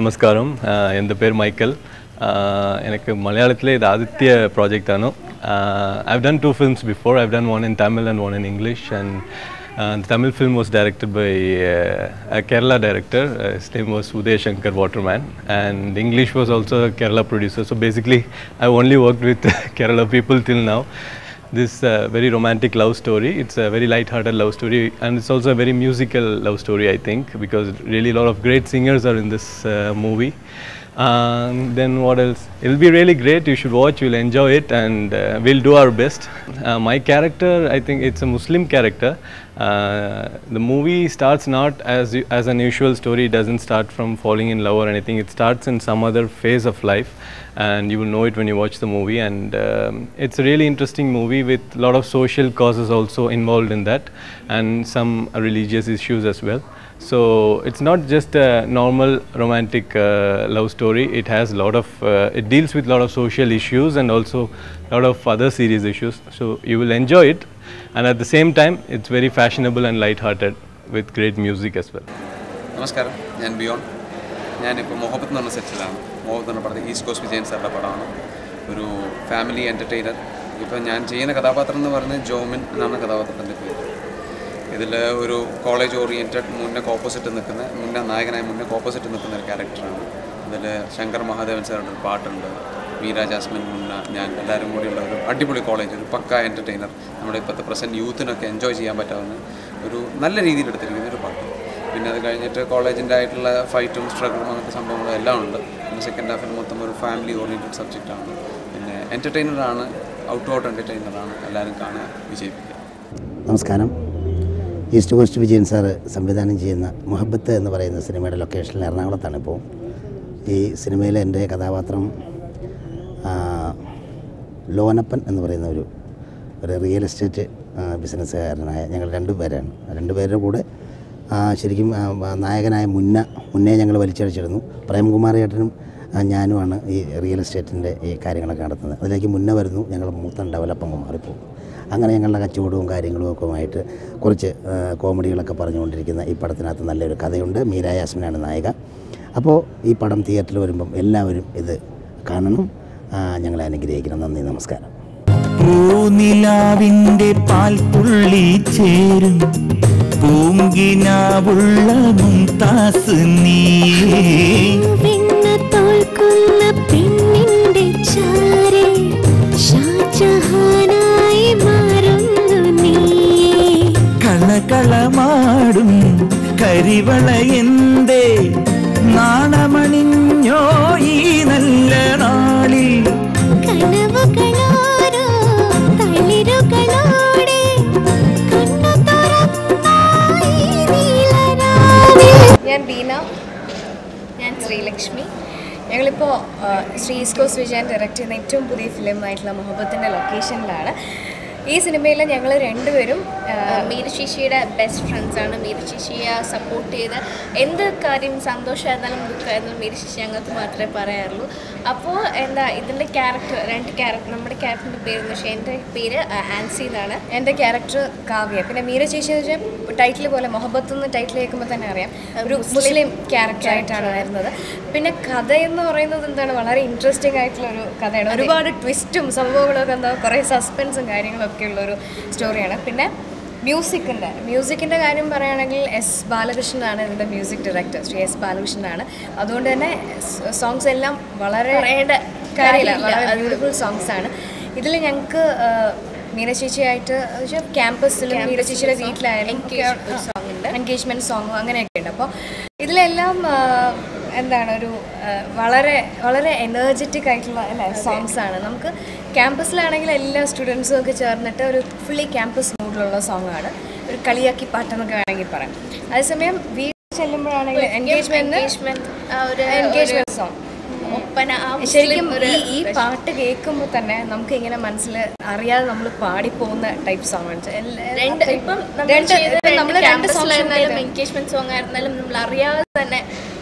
Namaskaram. എൻ്റെ പേര് Michael. എനിക്ക് മലയാളത്തിലെ ഇത് ആദ്യത്തെ പ്രോജക്റ്റ് ആണ്. I've done 2 films before. I've done one in Tamil and one in English, and the Tamil film was directed by a Kerala director. His name was Uday Shankar Waterman, and English was also a Kerala producer. So basically I've only worked with Kerala people till now. This very romantic love story. It's a very light-hearted love story, and it's also a very musical love story, I think, because really a lot of great singers are in this movie. Then what else? It'll be really great. You should watch. You'll enjoy it, and we'll do our best. My character, I think it's a Muslim character. The movie starts not as an usual story. It doesn't start from falling in love or anything. It starts in some other phase of life, and you will know it when you watch the movie. And it's a really interesting movie with a lot of social causes also involved in that, and some religious issues as well. So it's not just a normal romantic love story. It has a lot of it deals with a lot of social issues and also a lot of other serious issues. So you will enjoy it, and at the same time it's very fashionable and light-hearted with great music as well. Namaskaram. ഞാൻ ബിയോൺ. ഞാനിപ്പോൾ മൊഹബത്ത് എന്ന് പറഞ്ഞ സെറ്റിലാണ്. മൊഹബത്ത് എന്ന് പറഞ്ഞത് east cost Vijayan സാറിൻ്റെ പടമാണ്. ഒരു family entertainer. ഇപ്പോൾ ഞാൻ ചെയ്യുന്ന കഥാപാത്രം എന്ന് പറയുന്നത് ജോമിൻ എന്നാണ് കഥാപാത്രത്തിൻ്റെ പേര്. ഇതിൽ ഒരു കോളേജ് ഓറിയൻറ്റഡ് മുന്നേ ഓപ്പോസിറ്റ് നിൽക്കുന്ന നായകനായ മുന്നേ ഓപ്പോസിറ്റ് നിൽക്കുന്ന ഒരു ക്യാരക്ടറാണ്. അതിൽ ശങ്കർ മഹാദേവൻ സാറിൻ്റെ ഒരു പാട്ടുണ്ട്, മീര ജാസ്മിൻ മുന്ന, ഞാൻ എല്ലാവരും കൂടിയുള്ള ഒരു അടിപൊളി കോളേജ്, ഒരു പക്ക എൻ്റർടൈനർ, നമ്മുടെ ഇപ്പോഴത്തെ പ്രസൻറ്റ് യൂത്തിനൊക്കെ എൻജോയ് ചെയ്യാൻ പറ്റാവുന്ന ഒരു നല്ല രീതിയിൽ എടുത്തിരിക്കുന്ന ഒരു പാട്ട്. പിന്നെ അത് കഴിഞ്ഞിട്ട് കോളേജിൻ്റെ ആയിട്ടുള്ള ഫൈറ്റും സ്ട്രഗിളും അങ്ങനത്തെ സംഭവങ്ങളും എല്ലാം ഉണ്ട്. പിന്നെ സെക്കൻഡ് ഹാഫിൽ മൊത്തം ഒരു ഫാമിലി ഓറിയൻറ്റഡ് സബ്ജക്റ്റാണ്. പിന്നെ എൻ്റർടൈനറാണ്, ഔട്ട് എൻ്റർടൈനറാണ്. എല്ലാവരും കാണുക, വിജയിപ്പിക്കുക. നമസ്കാരം. ഈസ്റ്റ് കോസ്റ്റ് വിജയൻ സാറ് സംവിധാനം ചെയ്യുന്ന മുഹബത്ത് എന്ന് പറയുന്ന സിനിമയുടെ ലൊക്കേഷനിൽ എറണാകുളത്താണ്. ഇപ്പോൾ ഈ സിനിമയിലെ എൻ്റെ കഥാപാത്രം ലോനപ്പൻ എന്ന് പറയുന്ന ഒരു റിയൽ എസ്റ്റേറ്റ് ബിസിനസ്സുകാരനായ ഞങ്ങൾ 2 പേരാണ്. 2 പേരുടെ കൂടെ ശരിക്കും നായകനായ മുന്നേ ഞങ്ങൾ വലിച്ചഴിച്ചിരുന്നു. പ്രേംകുമാർ ചേട്ടനും ഞാനുമാണ് ഈ റിയൽ എസ്റ്റേറ്റിൻ്റെ ഈ കാര്യങ്ങളൊക്കെ നടത്തുന്നത്. അതിലേക്ക് മുന്നേ വരുന്നു ഞങ്ങൾ മൂത്തൻ ഡെവലപ്പങ്ങ് മാറിപ്പോകും. അങ്ങനെ ഞങ്ങളുടെ കച്ചവടവും കാര്യങ്ങളും ഒക്കെ ആയിട്ട് കുറച്ച് കോമഡികളൊക്കെ പറഞ്ഞുകൊണ്ടിരിക്കുന്ന ഈ പടത്തിനകത്ത് നല്ലൊരു കഥയുണ്ട്. മീര യാസ്മിനാണ് നായിക. അപ്പോൾ ഈ പടം തിയേറ്ററിൽ വരുമ്പം എല്ലാവരും ഇത് കാണണം, ഞങ്ങളെ അനുഗ്രഹിക്കണം. നന്ദി, നമസ്കാരം. പൂനിലാവിൻ്റെ പാൽത്തുള്ളി ചേരും പൂങ്കിനാവുള്ള മുംതാസ് നീ പെണ്ണിന്റെ ചാരേ ഷാജഹാനായി മാറുന്നു നീ കളകളമാടും കരിവള എന്തേ നാണമണിഞ്ഞോ ഈ നല്ല നാളിൽ കനവുകളോരോ തളിരുകളോടെ കണ്ണു തുറന്നായി നീലരാവിൽ. ഞാൻ ബീന. ഞാൻ ശ്രീലക്ഷ്മി. ഞങ്ങളിപ്പോൾ Shri east cost Vijayan direct ചെയ്യുന്ന ഏറ്റവും പുതിയ ഫിലിമായിട്ടുള്ള മുഹബത്തിൻ്റെ ലൊക്കേഷനിലാണ്. ഈ സിനിമയിൽ ഞങ്ങൾ 2 പേരും മീര ചേച്ചിയുടെ ബെസ്റ്റ് ഫ്രണ്ട്സാണ്. മീര ചേച്ചിയെ സപ്പോർട്ട് ചെയ്ത് എന്ത് കാര്യം സന്തോഷമായിരുന്നാലും ദുഃഖമായിരുന്നാലും മീര ചേച്ചി ഞങ്ങൾക്ക് മാത്രമേ പറയാറുള്ളൂ. അപ്പോൾ ഇതിൻ്റെ നമ്മുടെ ക്യാരക്ടറിൻ്റെ പേരെന്ന് വെച്ചാൽ എൻ്റെ പേര് ആൻസി എന്നാണ്. എൻ്റെ ക്യാരക്ടർ കാവ്യ. പിന്നെ മീര ചേച്ചി എന്ന് വെച്ചാൽ ടൈറ്റിൽ പോലെ മുഹബത്ത് എന്ന് ടൈറ്റിൽ കേൾക്കുമ്പോൾ തന്നെ അറിയാം ഒരു മുസ്ലിം ക്യാരക്ടറായിട്ടാണ് വരുന്നത്. പിന്നെ കഥ എന്ന് പറയുന്നത് വളരെ ഇൻട്രസ്റ്റിംഗ് ആയിട്ടുള്ളൊരു കഥയാണ്. ഒരുപാട് ട്വിസ്റ്റും സംഭവങ്ങളൊക്കെ കുറേ സസ്പെൻസും കാര്യങ്ങളൊക്കെ ഉള്ളൊരു സ്റ്റോറിയാണ്. പിന്നെ മ്യൂസിക്കിൻ്റെ കാര്യം പറയുകയാണെങ്കിൽ എസ് ബാലകൃഷ്ണനാണ് ഇതിൻ്റെ മ്യൂസിക് ഡയറക്ടർ. ശ്രീ എസ് ബാലകൃഷ്ണനാണ്. അതുകൊണ്ട് തന്നെ സോങ്സ് എല്ലാം വളരെ ബ്യൂട്ടിഫുൾ സോങ്സാണ്. ഇതിൽ ഞങ്ങൾക്ക് മീര ചേച്ചിയായിട്ട് ക്യാമ്പസിലും മീര ചേച്ചിയുടെ വീട്ടിലായാലും എൻഗേജ്മെൻറ്റ് സോങ്ങും അങ്ങനെയൊക്കെ ഉണ്ട്. അപ്പോൾ ഇതിലെല്ലാം ഒരു വളരെ വളരെ എനർജറ്റിക് ആയിട്ടുള്ള സോങ്സാണ്. നമുക്ക് ക്യാമ്പസിലാണെങ്കിൽ എല്ലാ സ്റ്റുഡൻസും ഒക്കെ ചേർന്നിട്ട് ഒരു ഫുള്ളി ക്യാമ്പസ് മൂഡിലുള്ള സോങ്ങാണ്. ഒരു കളിയാക്കി പാട്ടെന്നൊക്കെ വേണമെങ്കിൽ പറയാം. അതേസമയം വീട്ടിൽ ചെല്ലുമ്പോഴാണെങ്കിൽ എൻഗേജ്മെൻറ്റ് സോങ് ശരിക്കും ഈ പാട്ട് കേൾക്കുമ്പോൾ തന്നെ നമുക്ക് ഇങ്ങനെ മനസ്സിൽ അറിയാതെ നമ്മൾ പാടിപ്പോകുന്ന ടൈപ്പ് സോങ് ആണ്. എൻഗേജ്മെന്റ് സോങ് ആയിരുന്നാലും നമ്മൾ അറിയാതെ തന്നെ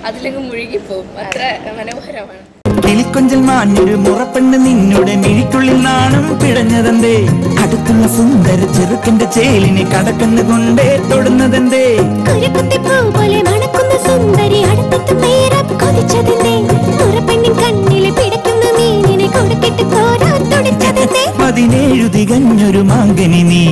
അതിലേക്ക് മുഴുകിപ്പോകും. അത്ര മനോഹരമാണ്. കിളിക്കൊഞ്ചൽ മാഞ്ഞൊരു മുറപ്പെണ്ണ് നിന്നുടെ മിഴിക്കുള്ളിൽ നാണം പിടഞ്ഞതെന്തേ അടുത്തുള്ള സുന്ദര ചെറുക്കന്റെ ചേലിനെ കടക്കണ്ണുകൊണ്ടേ തൊടുന്നതെന്തേ പോലെ മണക്കുന്ന സുന്ദരി അടുത്തെത്തും നേരം കൊതിച്ചതിന്റെ മുറപ്പെണ്ണിൻ കണ്ണിലെ പിടയ്ക്കുന്ന മീനിനെ കൊടുക്കിട്ട് കോരാൻ തുടിച്ചതിന്റെ 17 തികഞ്ഞൊരു മാങ്കനി നീ